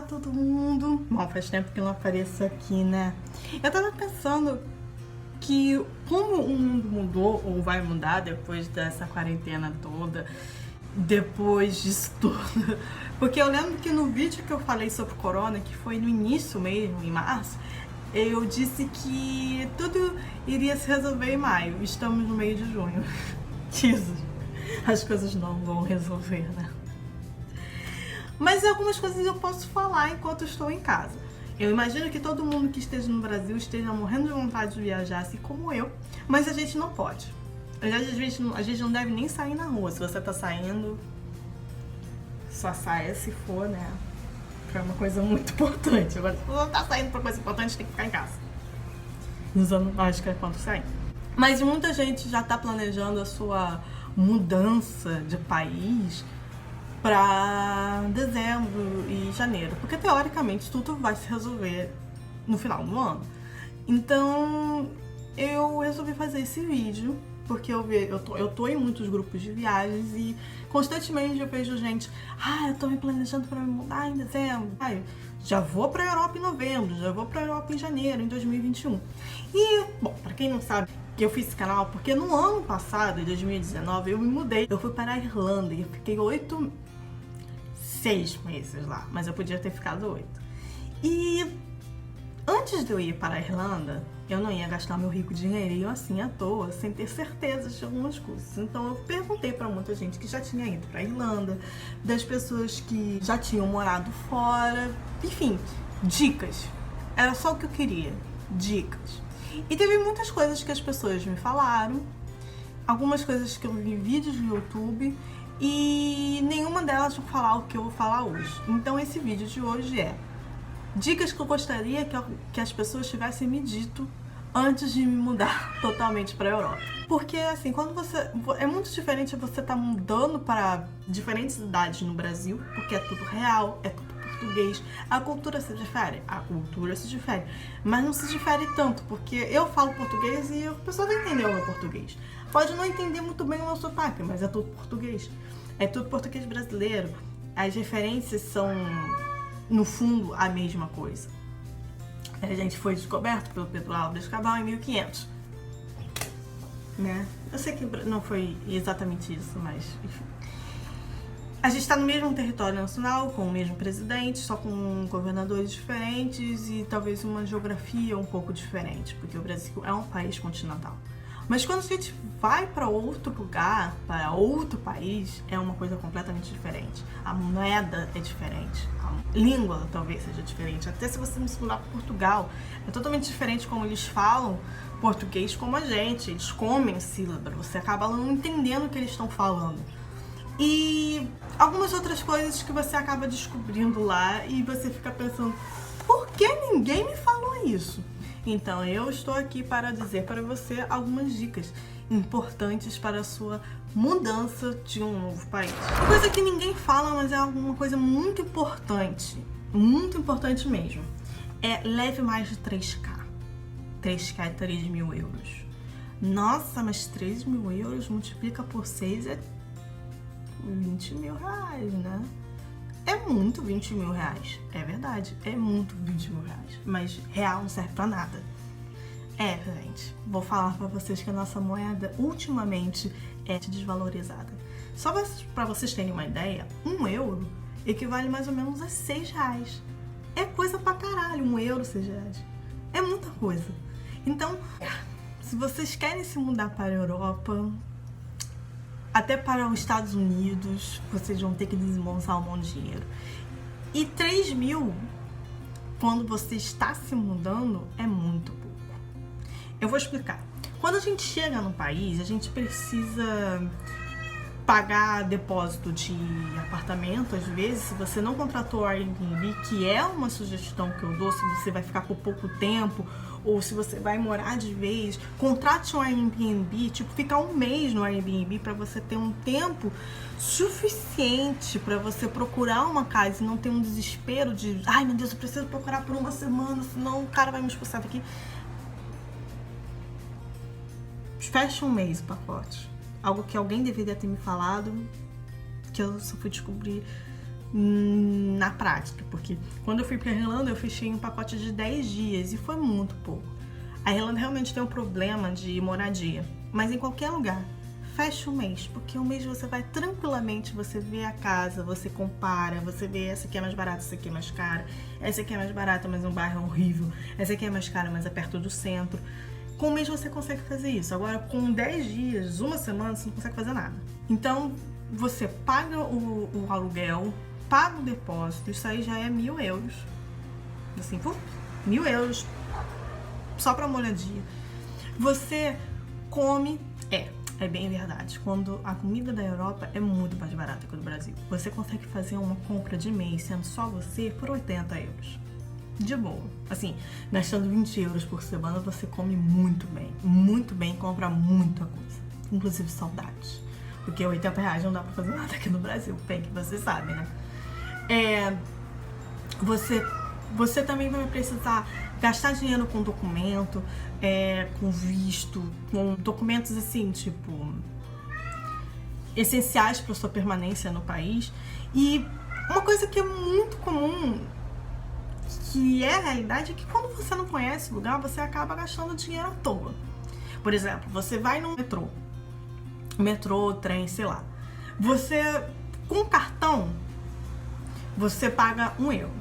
todo mundo! Bom, faz tempo que eu não apareço aqui, né? Eu tava pensando que como o mundo mudou, ou vai mudar depois dessa quarentena toda, depois disso tudo. Porque eu lembro que no vídeo que eu falei sobre corona, que foi no início mesmo, em março, eu disse que tudo iria se resolver em maio. Estamos no meio de junho. Jesus, as coisas não vão resolver, né? Mas algumas coisas eu posso falar enquanto estou em casa. Eu imagino que todo mundo que esteja no Brasil esteja morrendo de vontade de viajar, assim como eu, mas a gente não pode. A gente não deve nem sair na rua. Se você tá saindo, só saia se for, né? Pra uma coisa muito importante. Agora, se você não tá saindo pra coisa importante, tem que ficar em casa. Usando máscara quando sair. Mas muita gente já tá planejando a sua mudança de país para dezembro e janeiro, porque teoricamente tudo vai se resolver no final do ano. Então eu resolvi fazer esse vídeo porque eu tô em muitos grupos de viagens e constantemente eu vejo gente, eu tô me planejando para me mudar em dezembro, já vou pra Europa em novembro, já vou pra Europa em janeiro, em 2021. E, bom, pra quem não sabe, que eu fiz esse canal porque no ano passado, em 2019, eu me mudei. Eu fui para a Irlanda e eu fiquei 6 meses lá, mas eu podia ter ficado 8. E antes de eu ir para a Irlanda, eu não ia gastar meu rico dinheirinho assim à toa, sem ter certeza de algumas coisas. Então eu perguntei para muita gente que já tinha ido para a Irlanda, das pessoas que já tinham morado fora, enfim, dicas. Era só o que eu queria, dicas. E teve muitas coisas que as pessoas me falaram, algumas coisas que eu vi em vídeos no YouTube, e nenhuma delas vou falar o que eu vou falar hoje. Então esse vídeo de hoje é dicas que eu gostaria que as pessoas tivessem me dito antes de me mudar totalmente para a Europa. Porque assim, quando você... é muito diferente você estar mudando para diferentes cidades no Brasil, porque é tudo real, é tudo português. A cultura se difere, mas não se difere tanto, porque eu falo português e a pessoa vai entender o meu português. Pode não entender muito bem o meu sotaque, mas é tudo português. É tudo português brasileiro. As referências são, no fundo, a mesma coisa. A gente foi descoberto pelo Pedro Álvares Cabral em 1500. Né? Eu sei que não foi exatamente isso, mas enfim. A gente está no mesmo território nacional, com o mesmo presidente, só com governadores diferentes e talvez uma geografia um pouco diferente, porque o Brasil é um país continental. Mas quando a gente vai para outro lugar, para outro país, é uma coisa completamente diferente. A moeda é diferente, a língua talvez seja diferente. Até se você se mudar para Portugal, é totalmente diferente como eles falam português como a gente. Eles comem sílaba, você acaba não entendendo o que eles estão falando. E algumas outras coisas que você acaba descobrindo lá e você fica pensando, por que ninguém me falou isso? Então eu estou aqui para dizer para você algumas dicas importantes para a sua mudança de um novo país. Uma coisa que ninguém fala, mas é alguma coisa muito importante mesmo, é leve mais de 3K. 3K é 3.000 euros. Nossa, mas 3.000 euros multiplica por 6 é 20 mil reais, né? É muito 20 mil reais, é verdade, é muito 20 mil reais, mas real não serve pra nada. Gente, vou falar pra vocês que a nossa moeda ultimamente é desvalorizada. Só pra vocês terem uma ideia, 1 euro equivale mais ou menos a 6 reais. É coisa pra caralho, 1 euro, 6 reais. É muita coisa. Então, se vocês querem se mudar para a Europa, até para os Estados Unidos, vocês vão ter que desembolsar um monte de dinheiro. E 3.000, quando você está se mudando, é muito pouco. Eu vou explicar. Quando a gente chega no país, a gente precisa pagar depósito de apartamento, às vezes, se você não contratou o Airbnb, que é uma sugestão que eu dou, se você vai ficar por pouco tempo, ou se você vai morar de vez, contrate um Airbnb, tipo, ficar 1 mês no Airbnb para você ter um tempo suficiente para você procurar uma casa e não ter um desespero de, ai meu Deus, eu preciso procurar por 1 semana, senão o cara vai me expulsar daqui. Fecha 1 mês o pacote. Algo que alguém deveria ter me falado, que eu só fui descobrir na prática, porque quando eu fui pra Irlanda eu fechei um pacote de 10 dias e foi muito pouco. A Irlanda realmente tem um problema de moradia, mas em qualquer lugar, fecha um mês, porque um mês você vai tranquilamente, você vê a casa, você compara, você vê essa aqui é mais barata, essa aqui é mais cara, essa aqui é mais barata, mas um bairro é horrível, essa aqui é mais cara, mas é perto do centro. Com um mês você consegue fazer isso, agora com 10 dias, uma semana, você não consegue fazer nada. Então, você paga o aluguel, paga o depósito, isso aí já é 1.000 euros. Assim, 1.000 euros só pra moradia. Você come, é bem verdade, quando a comida da Europa é muito mais barata que a do Brasil. Você consegue fazer uma compra de mês, sendo só você, por 80 euros. De boa. Assim, gastando 20 euros por semana, você come muito bem, compra muita coisa. Inclusive saudades. Porque 80 reais não dá pra fazer nada aqui no Brasil, bem que vocês sabem, né? Você também vai precisar gastar dinheiro com documento, com visto, com documentos assim, tipo, essenciais para sua permanência no país. E uma coisa que é muito comum, que é a realidade, é que quando você não conhece o lugar, você acaba gastando dinheiro à toa. Por exemplo, você vai no metrô, trem, sei lá. Você, com cartão, você paga 1 euro.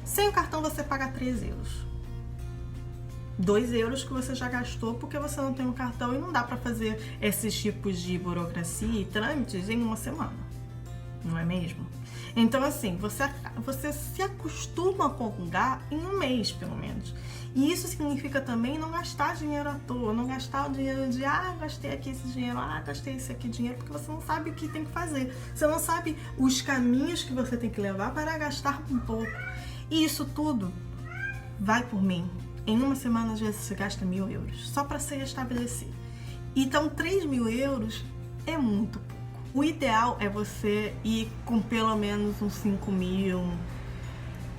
Sem o cartão, você paga 3 euros. 2 euros que você já gastou porque você não tem um cartão e não dá pra fazer esses tipos de burocracia e trâmites em uma semana. Não é mesmo? Então, assim, você se acostuma com o lugar em um mês, pelo menos. E isso significa também não gastar dinheiro à toa, não gastar o dinheiro de, gastei aqui esse dinheiro, gastei esse aqui dinheiro, porque você não sabe o que tem que fazer. Você não sabe os caminhos que você tem que levar para gastar um pouco. E isso tudo vai por mim. Em uma semana, às vezes, você gasta 1.000 euros, só para se restabelecer. Então, 3.000 euros é muito pouco. O ideal é você ir com pelo menos uns 5.000.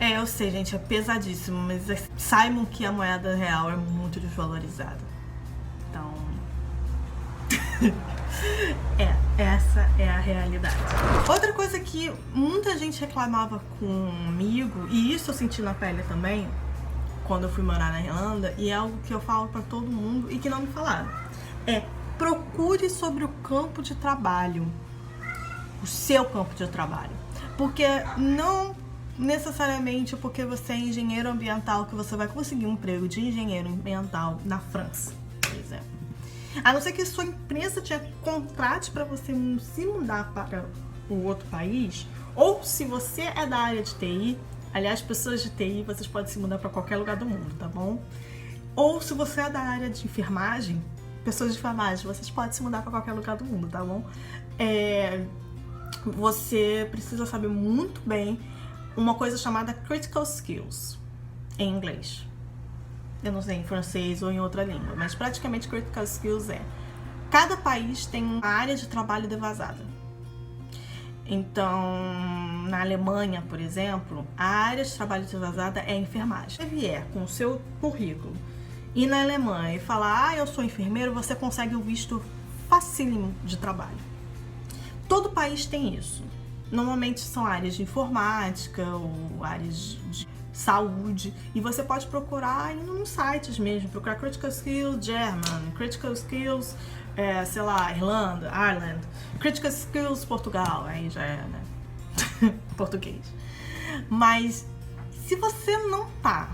Eu sei, gente, é pesadíssimo, mas saibam que a moeda real é muito desvalorizada. Então, essa é a realidade. Outra coisa que muita gente reclamava comigo, e isso eu senti na pele também, quando eu fui morar na Irlanda, e é algo que eu falo pra todo mundo e que não me falaram, procure sobre o campo de trabalho, o seu campo de trabalho, porque não necessariamente porque você é engenheiro ambiental que você vai conseguir um emprego de engenheiro ambiental na França, por exemplo. A não ser que sua empresa te contrate para você se mudar para o outro país, ou se você é da área de TI, aliás, pessoas de TI, vocês podem se mudar para qualquer lugar do mundo, tá bom? Ou se você é da área de enfermagem, pessoas de enfermagem, vocês podem se mudar para qualquer lugar do mundo, tá bom? Você precisa saber muito bem uma coisa chamada critical skills, em inglês. Eu não sei em francês ou em outra língua, mas praticamente critical skills cada país tem uma área de trabalho devasada. Então, na Alemanha, por exemplo, a área de trabalho devasada é a enfermagem. Se você vier com o seu currículo e na Alemanha e falar, eu sou enfermeiro, você consegue o visto facílimo de trabalho. Todo país tem isso. Normalmente são áreas de informática ou áreas de saúde, e você pode procurar indo nos sites mesmo, procurar Critical Skills German, Critical Skills, sei lá, Irlanda, Ireland, Critical Skills Portugal, aí já é, né? Português. Mas se você não tá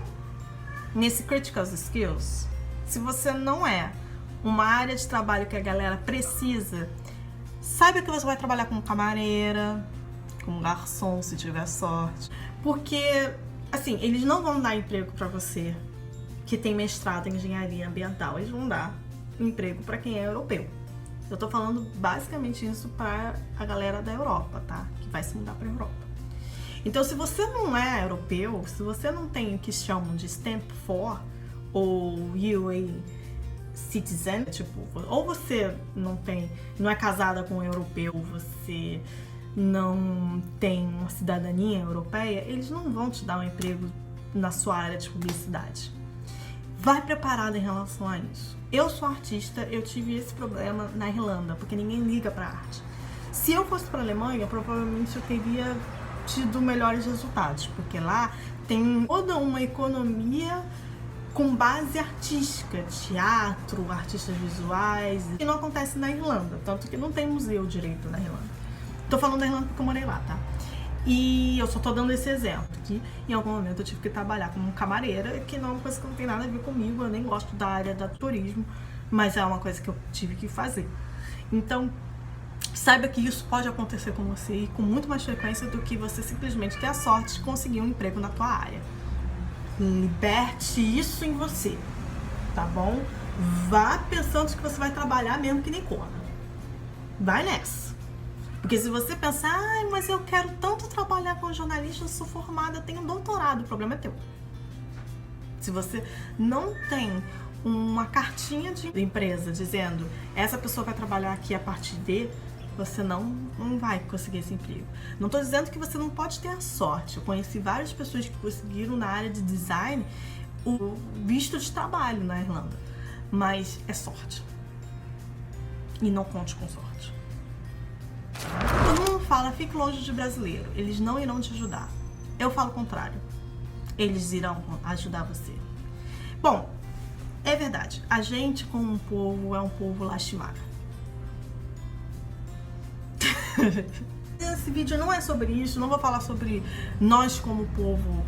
nesse Critical Skills, se você não é uma área de trabalho que a galera precisa, saiba que você vai trabalhar como camareira, como garçom, se tiver sorte. Porque, assim, eles não vão dar emprego pra você que tem mestrado em engenharia ambiental. Eles vão dar emprego pra quem é europeu. Eu tô falando basicamente isso pra a galera da Europa, tá? Que vai se mudar pra Europa. Então, se você não é europeu, se você não tem o que chamam de Stamp 4 ou UA Citizen, tipo, ou você não é casada com um europeu, você não tem uma cidadania europeia, eles não vão te dar um emprego na sua área de publicidade. Vai preparada em relação a isso. Eu sou artista, eu tive esse problema na Irlanda, porque ninguém liga pra arte. Se eu fosse pra Alemanha, provavelmente eu teria tido melhores resultados, porque lá tem toda uma economia com base artística, teatro, artistas visuais, que não acontece na Irlanda, tanto que não tem museu direito na Irlanda. Tô falando da Irlanda porque eu morei lá, tá? E eu só tô dando esse exemplo, que em algum momento eu tive que trabalhar como camareira, que não é uma coisa que não tem nada a ver comigo, eu nem gosto da área do turismo, mas é uma coisa que eu tive que fazer. Então, saiba que isso pode acontecer com você e com muito mais frequência do que você simplesmente ter a sorte de conseguir um emprego na tua área. Liberte isso em você, tá bom? Vá pensando que você vai trabalhar mesmo que nem corna. Vai nessa. Porque se você pensar, ai, mas eu quero tanto trabalhar como jornalista, eu sou formada, eu tenho doutorado, o problema é teu. Se você não tem uma cartinha de empresa dizendo essa pessoa vai trabalhar aqui a partir de, você não vai conseguir esse emprego. Não estou dizendo que você não pode ter a sorte. Eu conheci várias pessoas que conseguiram na área de design o visto de trabalho na Irlanda, mas é sorte. E não conte com sorte. Todo mundo fala, fique longe de brasileiro, eles não irão te ajudar. Eu falo o contrário, eles irão ajudar você. Bom, é verdade, a gente como um povo é um povo lastimado. Esse vídeo não é sobre isso, não vou falar sobre nós como povo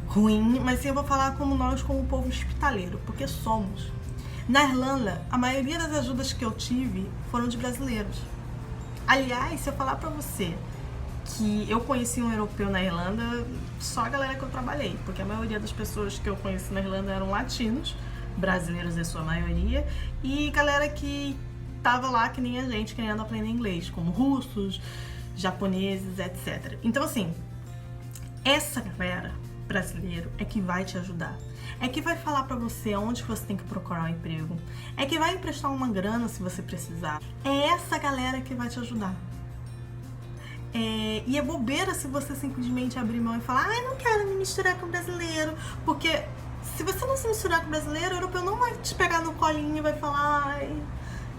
ruim, mas sim eu vou falar como nós como povo hospitaleiro, porque somos. Na Irlanda, a maioria das ajudas que eu tive foram de brasileiros. Aliás, se eu falar pra você que eu conheci um europeu na Irlanda, só a galera que eu trabalhei, porque a maioria das pessoas que eu conheci na Irlanda eram latinos, brasileiros em sua maioria, e galera que tava lá que nem a gente, querendo aprender inglês, como russos, japoneses, etc. Então, assim, essa galera brasileiro é que vai te ajudar. É que vai falar pra você onde você tem que procurar um emprego. É que vai emprestar uma grana se você precisar. É essa galera que vai te ajudar. E é bobeira se você simplesmente abrir mão e falar, ai, não quero me misturar com brasileiro, porque se você não se misturar com brasileiro, o europeu não vai te pegar no colinho e vai falar, ai,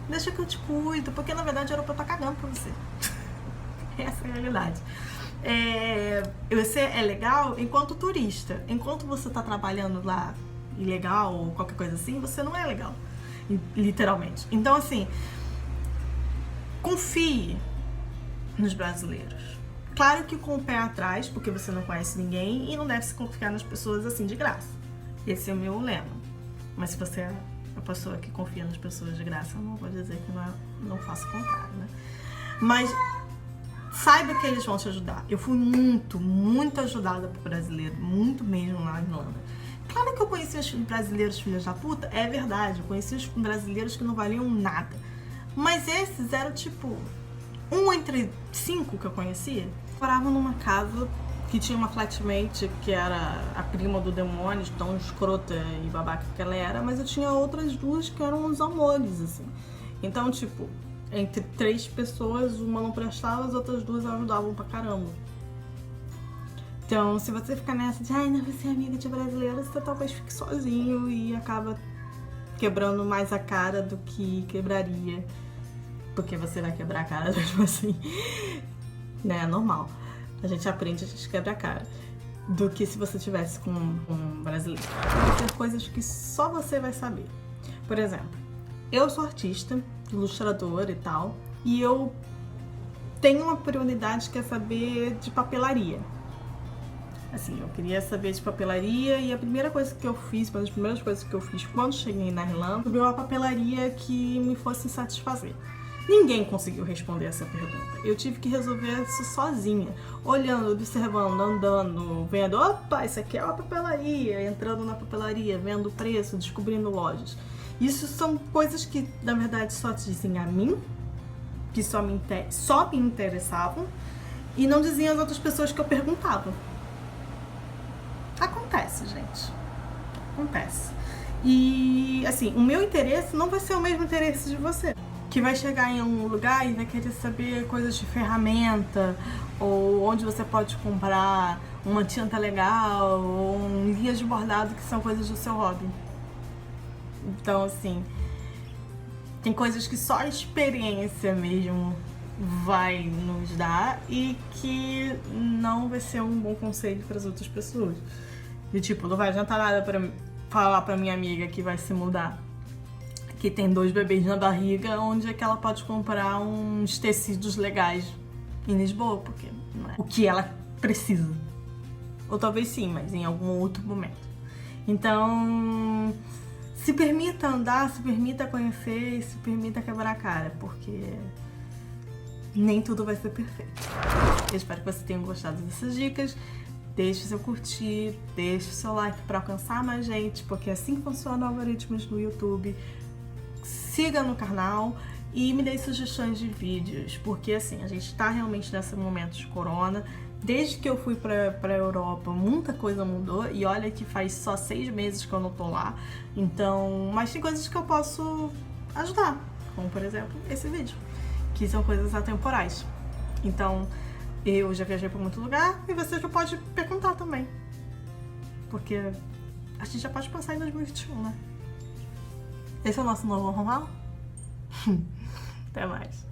deixa que eu te cuido, porque na verdade o europeu tá cagando pra você. Essa é a realidade. Você é legal enquanto turista. Enquanto você tá trabalhando lá ilegal ou qualquer coisa assim, você não é legal, literalmente. Então, assim, confie nos brasileiros. Claro que com o pé atrás, porque você não conhece ninguém e não deve se confiar nas pessoas assim de graça. Esse é o meu lema. Mas se você é a pessoa que confia nas pessoas de graça, eu não vou dizer que não faço o contrário, né? Mas saiba que eles vão te ajudar. Eu fui muito ajudada por brasileiro, muito mesmo lá na Irlanda. Claro que eu conheci os brasileiros filhos da puta, é verdade, eu conheci os brasileiros que não valiam nada. Mas esses eram tipo, 1 entre 5 que eu conhecia. Moravam numa casa que tinha uma flatmate que era a prima do demônio, tão escrota e babaca que ela era, mas eu tinha outras 2 que eram uns amores, assim. Então, tipo, entre 3 pessoas, uma não prestava, as outras 2 ajudavam pra caramba. Então, se você ficar nessa de, ai, não, você é amiga de brasileiro, você talvez fique sozinho e acaba quebrando mais a cara do que quebraria. Porque você vai quebrar a cara mesmo assim. Né, é normal. A gente aprende, a gente quebra a cara. Do que se você tivesse com um brasileiro. Tem coisas que só você vai saber. Por exemplo, eu sou artista, ilustradora e tal, e eu tenho uma prioridade que é saber de papelaria. Assim, eu queria saber de papelaria e a primeira coisa que eu fiz, uma das primeiras coisas que eu fiz quando cheguei na Irlanda, foi uma papelaria que me fosse satisfazer. Ninguém conseguiu responder essa pergunta. Eu tive que resolver isso sozinha, olhando, observando, andando, vendo, opa, isso aqui é uma papelaria, entrando na papelaria, vendo o preço, descobrindo lojas. Isso são coisas que, na verdade, só dizem a mim, que só me interessavam, e não diziam às outras pessoas que eu perguntava. Acontece, gente. Acontece. E, assim, o meu interesse não vai ser o mesmo interesse de você, que vai chegar em um lugar e vai querer saber coisas de ferramenta, ou onde você pode comprar uma tinta legal, ou linhas de bordado que são coisas do seu hobby. Então, assim, tem coisas que só a experiência mesmo vai nos dar e que não vai ser um bom conselho para as outras pessoas. E tipo, não vai adiantar nada para falar para minha amiga que vai se mudar, que tem 2 bebês na barriga, onde é que ela pode comprar uns tecidos legais em Lisboa, porque não é o que ela precisa. Ou talvez sim, mas em algum outro momento. Então, se permita andar, se permita conhecer e se permita quebrar a cara, porque nem tudo vai ser perfeito. Eu espero que você tenha gostado dessas dicas. Deixe seu curtir, deixe seu like para alcançar mais gente, porque é assim que funciona o algoritmos no YouTube. Siga no canal e me dê sugestões de vídeos, porque assim, a gente tá realmente nesse momento de corona. Desde que eu fui pra Europa, muita coisa mudou, e olha que faz só 6 meses que eu não tô lá. Então, mas tem coisas que eu posso ajudar, como por exemplo esse vídeo, que são coisas atemporais. Então, eu já viajei pra muito lugar e você já pode perguntar também, porque a gente já pode pensar em 2021, né? Esse é o nosso novo normal? Até mais.